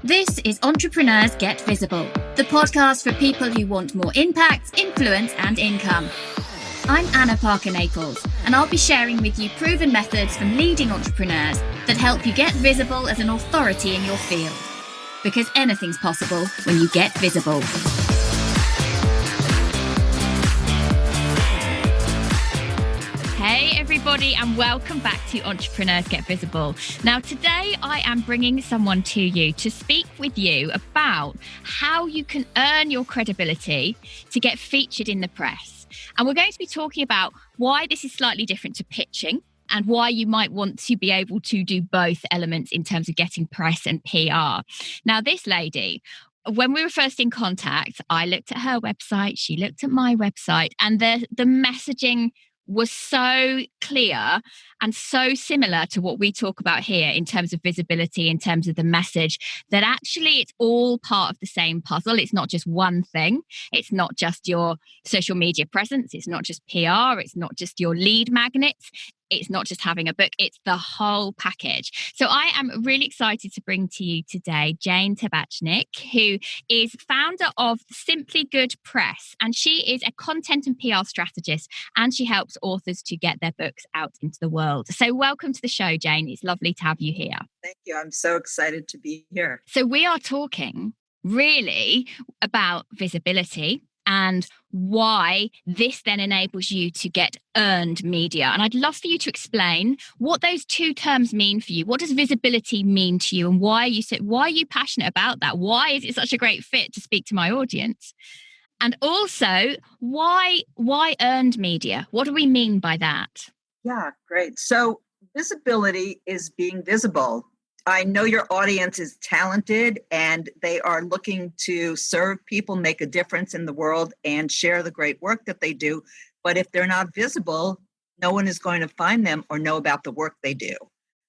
This is Entrepreneurs Get Visible, the podcast for people who want more impact, influence, and income. I'm Anna Parker-Naples, and I'll be sharing with you proven methods from leading entrepreneurs that help you get visible as an authority in your field. Because anything's possible when you get visible. Hey everybody, and welcome back to Entrepreneurs Get Visible. Now today I am bringing someone to you to speak with you about how you can earn your credibility to get featured in the press. And we're going to be talking about why this is slightly different to pitching and why you might want to be able to do both elements in terms of getting press and PR. Now this lady, when we were first in contact, I looked at her website, she looked at my website, and the messaging was so clear and so similar to what we talk about here in terms of visibility, in terms of the message, that actually it's all part of the same puzzle. It's not just one thing. It's not just your social media presence. It's not just PR. It's not just your lead magnets. It's not just having a book, it's the whole package. So I am really excited to bring to you today Jane Tabachnick, who is founder of Simply Good Press. And she is a content and PR strategist, and she helps authors to get their books out into the world. So welcome to the show, Jane. It's lovely to have you here. Thank you. I'm so excited to be here. So we are talking really about visibility and why this then enables you to get earned media. And I'd love for you to explain what those two terms mean for you. What does visibility mean to you, and why are you passionate about that? Why is it such a great fit to speak to my audience? And also, why earned media? What do we mean by that? Yeah, great. So visibility is being visible. I know your audience is talented and they are looking to serve people, make a difference in the world, and share the great work that they do. But if they're not visible, no one is going to find them or know about the work they do.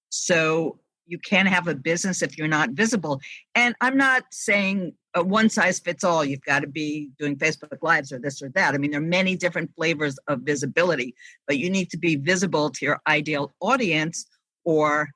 So you can't have a business if you're not visible. And I'm not saying a one size fits all. You've got to be doing Facebook Lives or this or that. I mean, there are many different flavors of visibility, but you need to be visible to your ideal audience, or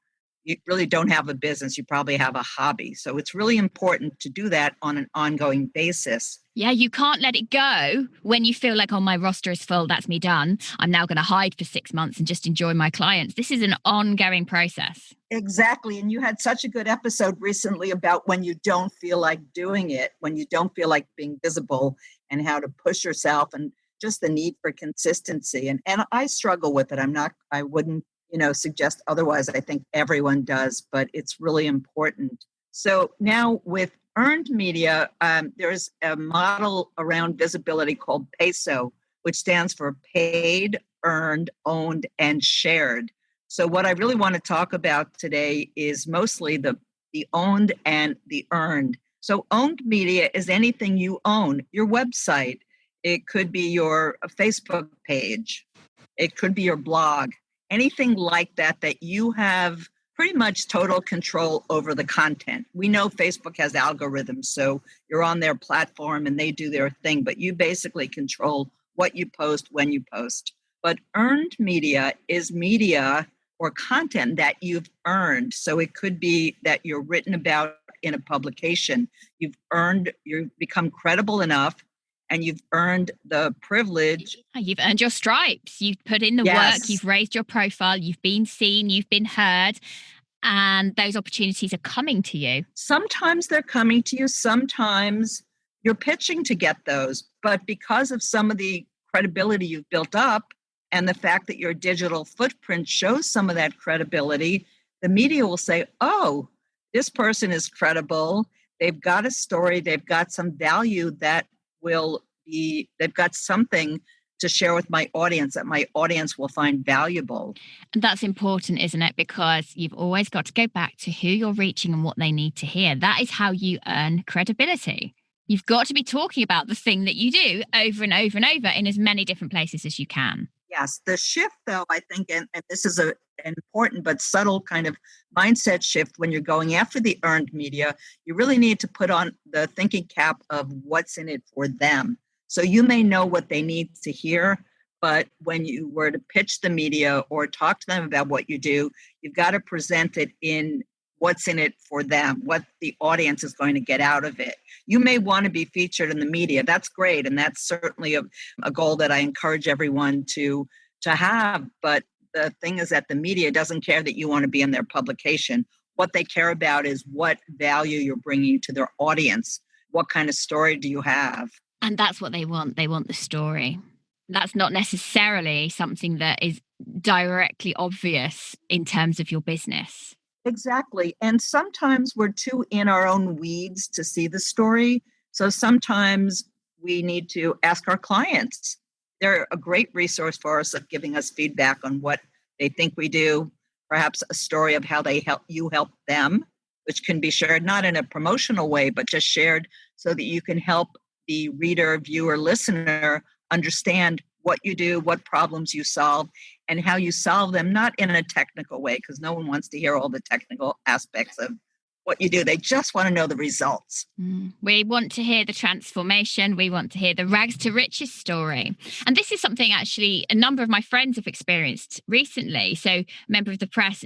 you really don't have a business. You probably have a hobby. So it's really important to do that on an ongoing basis. Yeah, you can't let it go when you feel like, oh, my roster is full. That's me done. I'm now going to hide for 6 months and just enjoy my clients. This is an ongoing process. Exactly. And you had such a good episode recently about when you don't feel like doing it, when you don't feel like being visible, and how to push yourself, and just the need for consistency. And I struggle with it. I wouldn't suggest otherwise. I think everyone does, but it's really important. So now with earned media, there's a model around visibility called PESO, which stands for paid, earned, owned, and shared. So what I really want to talk about today is mostly the owned and the earned. So owned media is anything you own, your website. It could be your Facebook page. It could be your blog. Anything like that you have pretty much total control over the content. We know Facebook has algorithms, so you're on their platform and they do their thing, but you basically control what you post, when you post. But earned media is media or content that you've earned. So it could be that you're written about in a publication. You've become credible enough, and you've earned the privilege. You've earned your stripes. You've put in the work. You've raised your profile. You've been seen. You've been heard. And those opportunities are coming to you. Sometimes they're coming to you. Sometimes you're pitching to get those. But because of some of the credibility you've built up, and the fact that your digital footprint shows some of that credibility, the media will say, oh, this person is credible. They've got a story. They've got some value that they've got something to share with my audience that my audience will find valuable. And that's important, isn't it? Because you've always got to go back to who you're reaching and what they need to hear. That is how you earn credibility. You've got to be talking about the thing that you do over and over and over in as many different places as you can. Yes, the shift, though, I think, and this is an important but subtle kind of mindset shift when you're going after the earned media, you really need to put on the thinking cap of what's in it for them. So you may know what they need to hear, but when you were to pitch the media or talk to them about what you do, you've got to present it in what's in it for them, what the audience is going to get out of it. You may want to be featured in the media. That's great. And that's certainly a goal that I encourage everyone to have. But the thing is that the media doesn't care that you want to be in their publication. What they care about is what value you're bringing to their audience. What kind of story do you have? And that's what they want. They want the story. That's not necessarily something that is directly obvious in terms of your business. Exactly. And sometimes we're too in our own weeds to see the story. So sometimes we need to ask our clients. They're a great resource for us of giving us feedback on what they think we do, perhaps a story of how they help them, which can be shared not in a promotional way, but just shared so that you can help the reader, viewer, listener understand what you do, what problems you solve, and how you solve them, not in a technical way, because no one wants to hear all the technical aspects of what you do. They just want to know the results. We want to hear the transformation. We want to hear the rags to riches story. And this is something actually a number of my friends have experienced recently. So a member of the press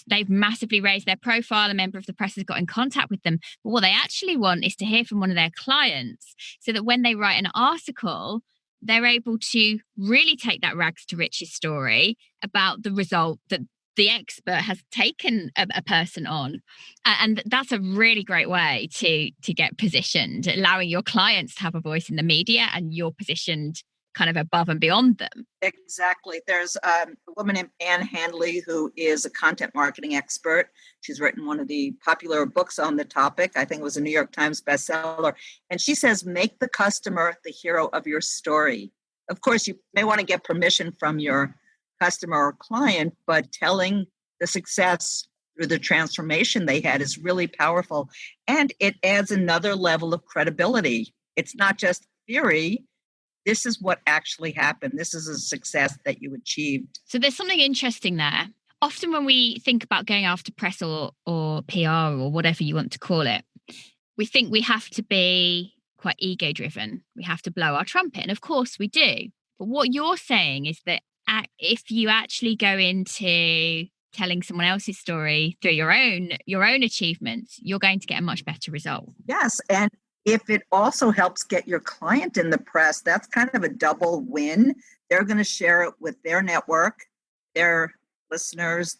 they've massively raised their profile. A member of the press has got in contact with them. But what they actually want is to hear from one of their clients so that when they write an article, they're able to really take that rags to riches story about the result that the expert has taken a person on. And that's a really great way to get positioned, allowing your clients to have a voice in the media, and you're positioned kind of above and beyond them. Exactly. There's a woman named Anne Handley who is a content marketing expert. She's written one of the popular books on the topic. I think it was a New York Times bestseller. And she says, make the customer the hero of your story. Of course, you may want to get permission from your customer or client, but telling the success through the transformation they had is really powerful. And it adds another level of credibility. It's not just theory. This is what actually happened. This is a success that you achieved. So there's something interesting there. Often when we think about going after press or PR or whatever you want to call it, we think we have to be quite ego driven. We have to blow our trumpet. And of course we do. But what you're saying is that if you actually go into telling someone else's story through your own achievements, you're going to get a much better result. Yes. And if it also helps get your client in the press, that's kind of a double win. They're going to share it with their network, their listeners,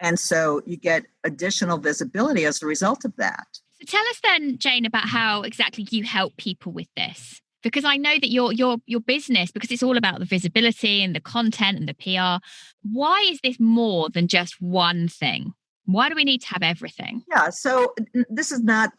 and so you get additional visibility as a result of that. So tell us then, Jane, about how exactly you help people with this. Because I know that your business, because it's all about the visibility and the content and the PR, why is this more than just one thing? Why do we need to have everything? Yeah, so this is not,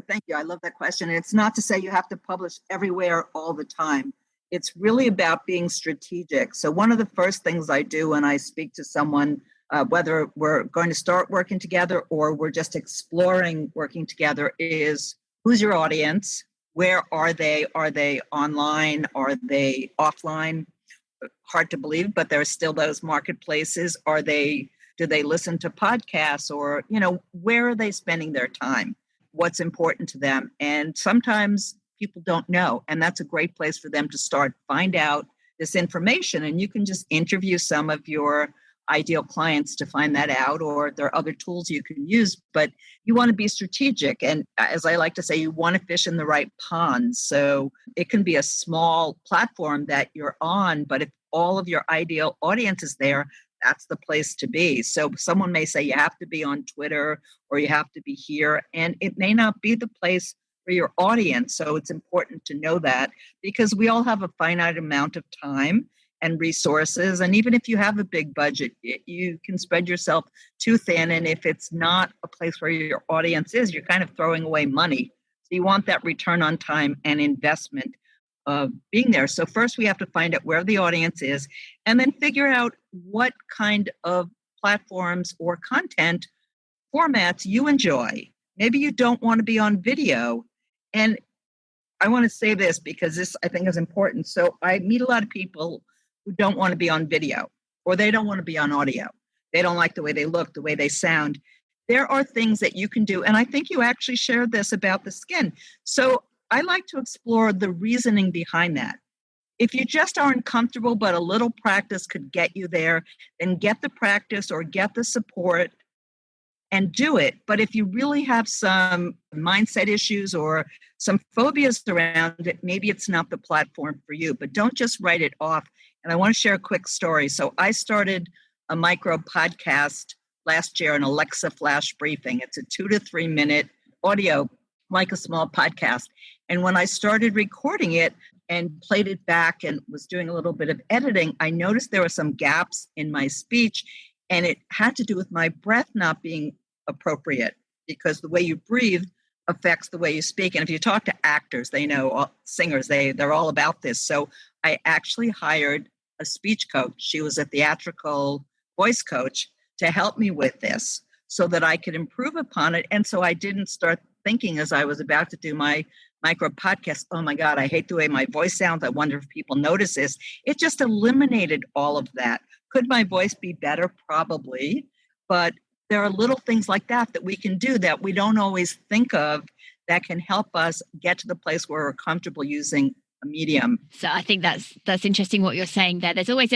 thank you, I love that question. It's not to say you have to publish everywhere all the time. It's really about being strategic. So one of the first things I do when I speak to someone, whether we're going to start working together or we're just exploring working together, is who's your audience? Where are they? Are they online? Are they offline? Hard to believe, but there are still those marketplaces. Do they listen to podcasts, or, where are they spending their time? What's important to them? And sometimes people don't know. And that's a great place for them to start, find out this information. And you can just interview some of your ideal clients to find that out, or there are other tools you can use, but you want to be strategic. And as I like to say, you want to fish in the right pond. So it can be a small platform that you're on, but if all of your ideal audience is there, that's the place to be. So someone may say you have to be on Twitter or you have to be here, and it may not be the place for your audience. So it's important to know that, because we all have a finite amount of time and resources. And even if you have a big budget, you can spread yourself too thin. And if it's not a place where your audience is, you're kind of throwing away money. So you want that return on time and investment of being there. So first we have to find out where the audience is, and then figure out what kind of platforms or content formats you enjoy. Maybe you don't want to be on video. And I want to say this because this, I think, is important. So I meet a lot of people who don't want to be on video, or they don't want to be on audio. They don't like the way they look, the way they sound. There are things that you can do. And I think you actually shared this about the skin. So I like to explore the reasoning behind that. If you just aren't comfortable, but a little practice could get you there, then get the practice or get the support and do it. But if you really have some mindset issues or some phobias around it, maybe it's not the platform for you, but don't just write it off. And I want to share a quick story. So I started a micro podcast last year, an Alexa flash briefing. It's a 2 to 3 minute audio, like a small podcast. And when I started recording it and played it back and was doing a little bit of editing, I noticed there were some gaps in my speech, and it had to do with my breath not being appropriate, because the way you breathe affects the way you speak. And if you talk to actors, they know, singers, they're all about this. So I actually hired a speech coach. She was a theatrical voice coach to help me with this so that I could improve upon it. And so I didn't start thinking as I was about to do my micro podcast, oh my God, I hate the way my voice sounds. I wonder if people notice this. It just eliminated all of that. Could my voice be better? Probably. But there are little things like that we can do that we don't always think of that can help us get to the place where we're comfortable using a medium. So I think that's interesting what you're saying there. There's always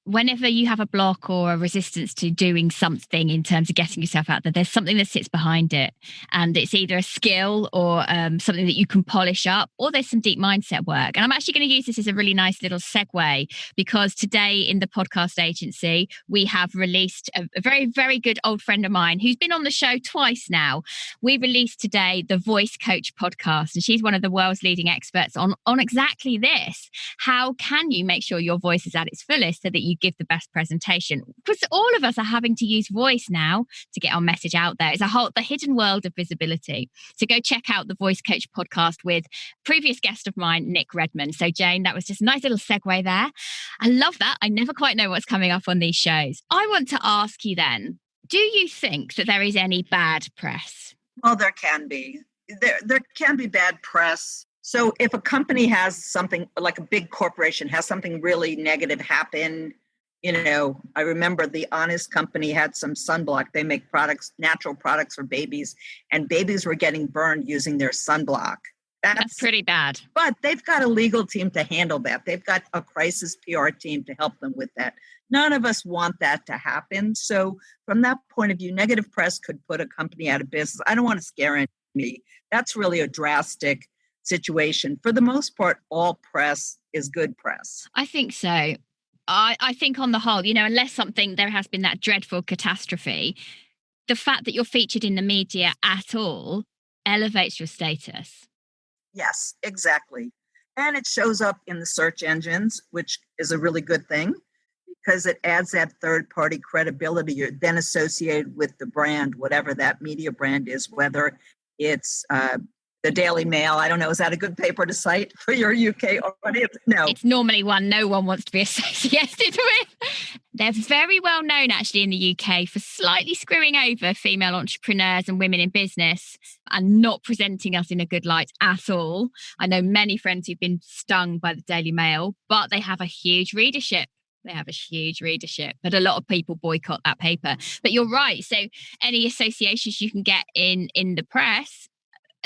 whenever you have a block or a resistance to doing something in terms of getting yourself out there, there's something that sits behind it. And it's either a skill or something that you can polish up, or there's some deep mindset work. And I'm actually going to use this as a really nice little segue, because today in the podcast agency, we have released a very, very good old friend of mine who's been on the show twice now. We released today the Voice Coach podcast, and she's one of the world's leading experts on exactly this. How can you make sure your voice is at its fullest so that you give the best presentation? Because all of us are having to use voice now to get our message out there. It's the hidden world of visibility. So go check out the Voice Coach podcast with previous guest of mine, Nick Redman. So Jane, that was just a nice little segue there. I love that. I never quite know what's coming up on these shows. I want to ask you then, do you think that there is any bad press? Well, there can be. There can be bad press. So if a company has something, like a big corporation has something really negative happen, I remember the Honest Company had some sunblock. They make products, natural products for babies, and babies were getting burned using their sunblock. That's pretty bad. But they've got a legal team to handle that. They've got a crisis PR team to help them with that. None of us want that to happen. So from that point of view, negative press could put a company out of business. I don't want to scare anybody. That's really a drastic situation. For the most part, all press is good press. I think so. I think on the whole, unless there has been that dreadful catastrophe, the fact that you're featured in the media at all elevates your status. Yes, exactly. And it shows up in the search engines, which is a really good thing because it adds that third-party credibility. You're then associated with the brand, whatever that media brand is, whether it's the Daily Mail. I don't know. Is that a good paper to cite for your UK audience? No. It's normally one no one wants to be associated with. They're very well known actually in the UK for slightly screwing over female entrepreneurs and women in business and not presenting us in a good light at all. I know many friends who've been stung by the Daily Mail, but they have a huge readership. But a lot of people boycott that paper. But you're right. So any associations you can get in the press,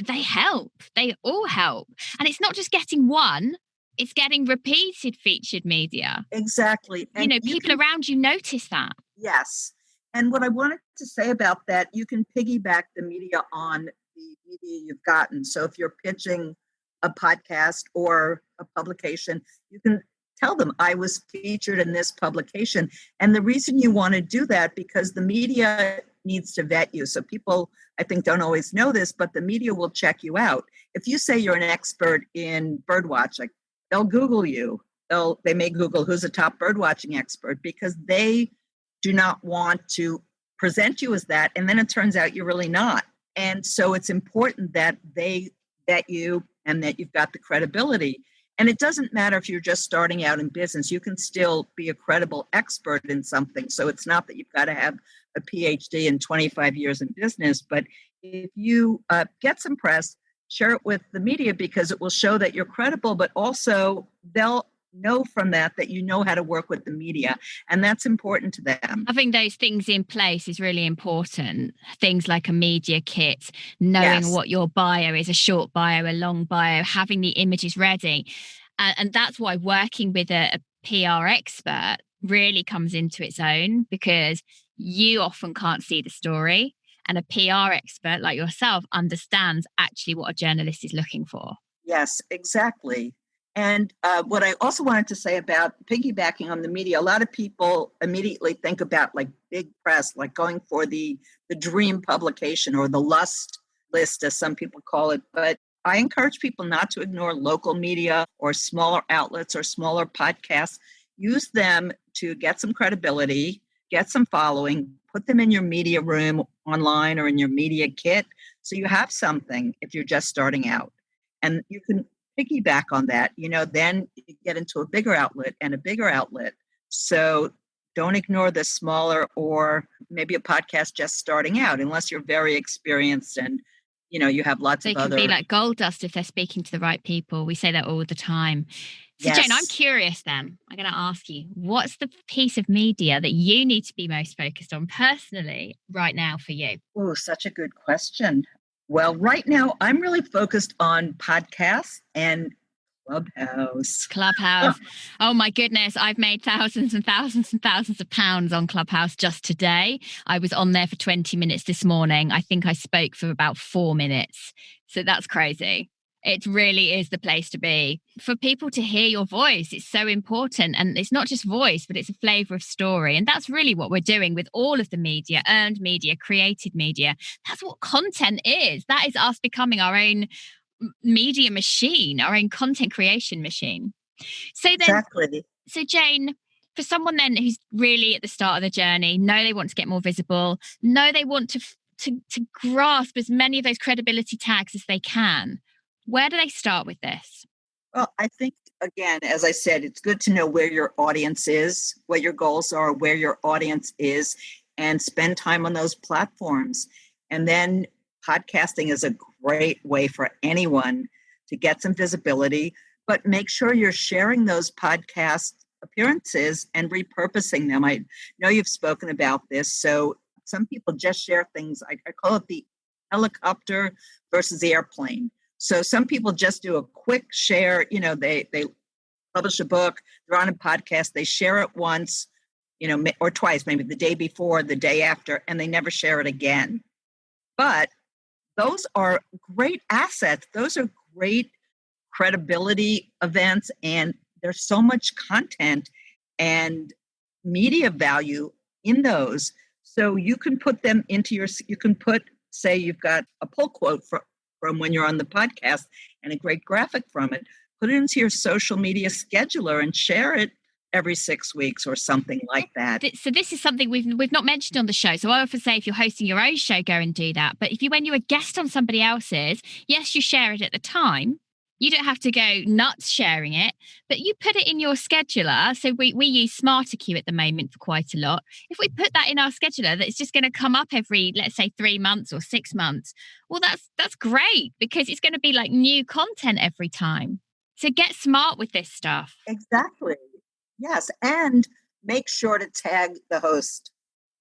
they help. They all help. And it's not just getting one, it's getting repeated featured media. Exactly. And people around you notice that. Yes. And what I wanted to say about that, you can piggyback the media on the media you've gotten. So if you're pitching a podcast or a publication, you can tell them, I was featured in this publication. And the reason you want to do that, because the media needs to vet you. So people, I think, don't always know this, but the media will check you out. If you say you're an expert in bird watching, they'll Google you. They may Google who's a top bird watching expert, because they do not want to present you as that. And then it turns out you're really not. And so it's important that they vet you and that you've got the credibility. And it doesn't matter if you're just starting out in business, you can still be a credible expert in something. So it's not that you've got to have a PhD and 25 years in business, but if you get some press, share it with the media, because it will show that you're credible, but also they'll know from that you know how to work with the media. And that's important to them. Having those things in place is really important. Things like a media kit, knowing what your bio is, a short bio, a long bio, having the images ready. And that's why working with a PR expert really comes into its own, because you often can't see the story. and a PR expert like yourself understands actually what a journalist is looking for. Yes, exactly. And what I also wanted to say about piggybacking on the media, a lot of people immediately think about like big press, like going for the dream publication or the lust list, as some people call it. But I encourage people not to ignore local media or smaller outlets or smaller podcasts. Use them to get some credibility, get some following, put them in your media room online or in your media kit so you have something if you're just starting out. And you can piggyback on that, then you get into a bigger outlet and a bigger outlet. So don't ignore the smaller or maybe a podcast just starting out unless you're very experienced and, you have lots They of can other. be like gold dust if they're speaking to the right people. We say that all the time. So Yes. Jane, I'm curious then. I'm going to ask you, what's the piece of media that you need to be most focused on personally right now for you? Oh, such a good question. Well, right now I'm really focused on podcasts and Clubhouse. Oh my goodness. I've made thousands and thousands and thousands of pounds on Clubhouse just today. I was on there for 20 minutes this morning. I think I spoke for about 4 minutes. So that's crazy. It really is the place to be for people to hear your voice. It's so important. And it's not just voice, but it's a flavor of story. And that's really what we're doing with all of the media, earned media, created media. That's what content is. That is us becoming our own media machine, our own content creation machine. So then, Exactly. So Jane, for someone then who's really at the start of the journey, know they want to get more visible, know they want to grasp as many of those credibility tags as they can, where do they start with this? Well, I think, again, as I said, it's good to know where your audience is, what your goals are, where your audience is, and spend time on those platforms. And then podcasting is a great way for anyone to get some visibility, but make sure you're sharing those podcast appearances and repurposing them. I know you've spoken about this. So some people just share things. I call it the helicopter versus the airplane. So some people just do a quick share, they publish a book, they're on a podcast, they share it once, or twice, maybe the day before, the day after, and they never share it again. But those are great assets. Those are great credibility events, and there's so much content and media value in those. So you can put them into say you've got a pull quote from when you're on the podcast and a great graphic from it, put it into your social media scheduler and share it every 6 weeks or something like that. So this is something we've not mentioned on the show. So I often say if you're hosting your own show, go and do that. But when you're a guest on somebody else's, yes, you share it at the time. You don't have to go nuts sharing it, but you put it in your scheduler. So we use SmarterQueue at the moment for quite a lot. If we put that in our scheduler, that it's just going to come up every, let's say, 3 months or 6 months. Well, that's great because it's going to be like new content every time. So get smart with this stuff. Exactly. Yes. And make sure to tag the host.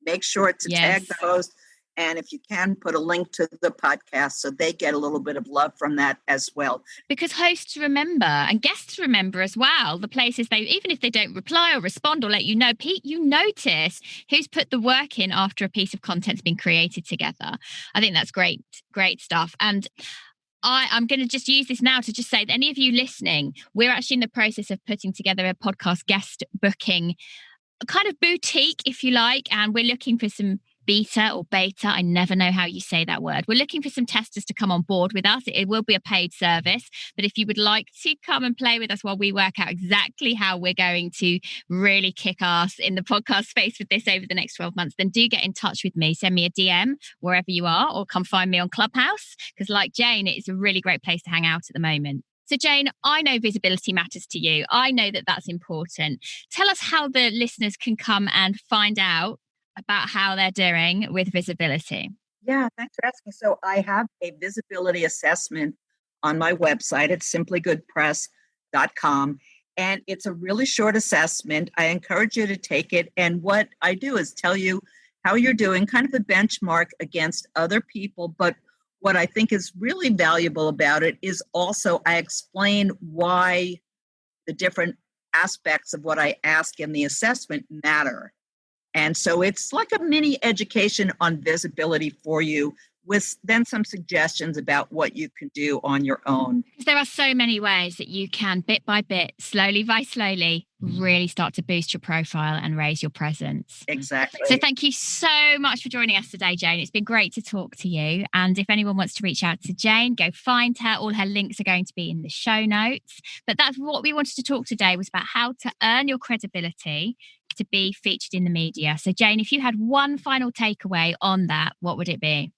Make sure to tag the host. And if you can, put a link to the podcast so they get a little bit of love from that as well. Because hosts remember and guests remember as well the places even if they don't reply or respond or let you know, Pete, you notice who's put the work in after a piece of content's been created together. I think that's great stuff. And I'm going to just use this now to just say that any of you listening, we're actually in the process of putting together a podcast guest booking, a kind of boutique, if you like, and we're looking for some beta or beta. I never know how you say that word. We're looking for some testers to come on board with us. It will be a paid service, but if you would like to come and play with us while we work out exactly how we're going to really kick ass in the podcast space with this over the next 12 months, then do get in touch with me. Send me a DM wherever you are, or come find me on Clubhouse, because like Jane, it's a really great place to hang out at the moment. So Jane, I know visibility matters to you. I know that that's important. Tell us how the listeners can come and find out about how they're doing with visibility. Yeah, thanks for asking. So I have a visibility assessment on my website at simplygoodpress.com. And it's a really short assessment. I encourage you to take it. And what I do is tell you how you're doing, kind of a benchmark against other people. But what I think is really valuable about it is also I explain why the different aspects of what I ask in the assessment matter. And so it's like a mini education on visibility for you, with then some suggestions about what you can do on your own. There are so many ways that you can, bit by bit, slowly by slowly, really start to boost your profile and raise your presence. Exactly. So thank you so much for joining us today, Jane. It's been great to talk to you. And if anyone wants to reach out to Jane, go find her. All her links are going to be in the show notes. But that's what we wanted to talk today, was about how to earn your credibility to be featured in the media. So Jane, if you had one final takeaway on that, what would it be?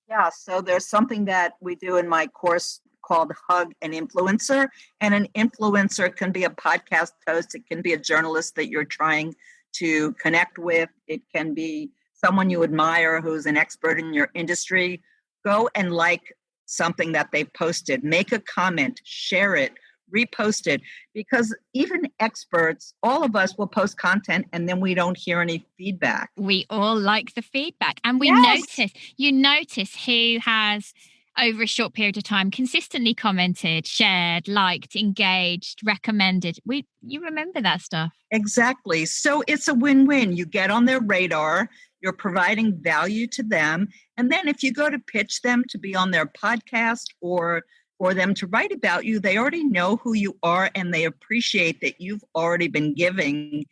Yeah, so there's something that we do in my course called Hug an Influencer. And an influencer can be a podcast host. It can be a journalist that you're trying to connect with. It can be someone you admire who's an expert in your industry. Go and like something that they posted. Make a comment, share it, repost it, because even experts, all of us will post content and then we don't hear any feedback. We all like the feedback, and we notice who has over a short period of time consistently commented, shared, liked, engaged, recommended. You remember that stuff. Exactly. So it's a win-win. You get on their radar, you're providing value to them, and then if you go to pitch them to be on their podcast or for them to write about you, they already know who you are and they appreciate that you've already been giving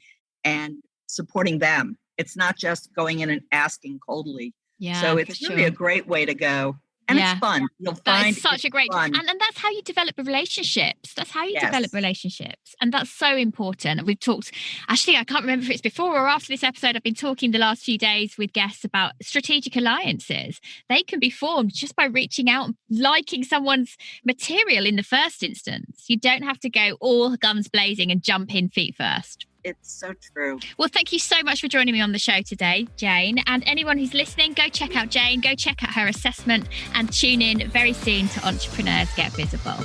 and supporting them. It's not just going in and asking coldly. Yeah, so it's really a great way to go. And it's fun. You'll find it's such a great fun. And that's how you develop relationships. That's how you Yes. develop relationships. And that's so important. We've talked, actually, I can't remember if it's before or after this episode, I've been talking the last few days with guests about strategic alliances. They can be formed just by reaching out and liking someone's material in the first instance. You don't have to go all guns blazing and jump in feet first. It's so true. Well, thank you so much for joining me on the show today, Jane. And anyone who's listening, go check out Jane, go check out her assessment, and tune in very soon to Entrepreneurs Get Visible.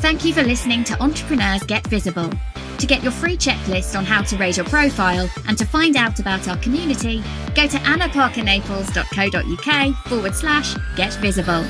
Thank you for listening to Entrepreneurs Get Visible. To get your free checklist on how to raise your profile and to find out about our community, go to annaparkernaples.co.uk/get visible.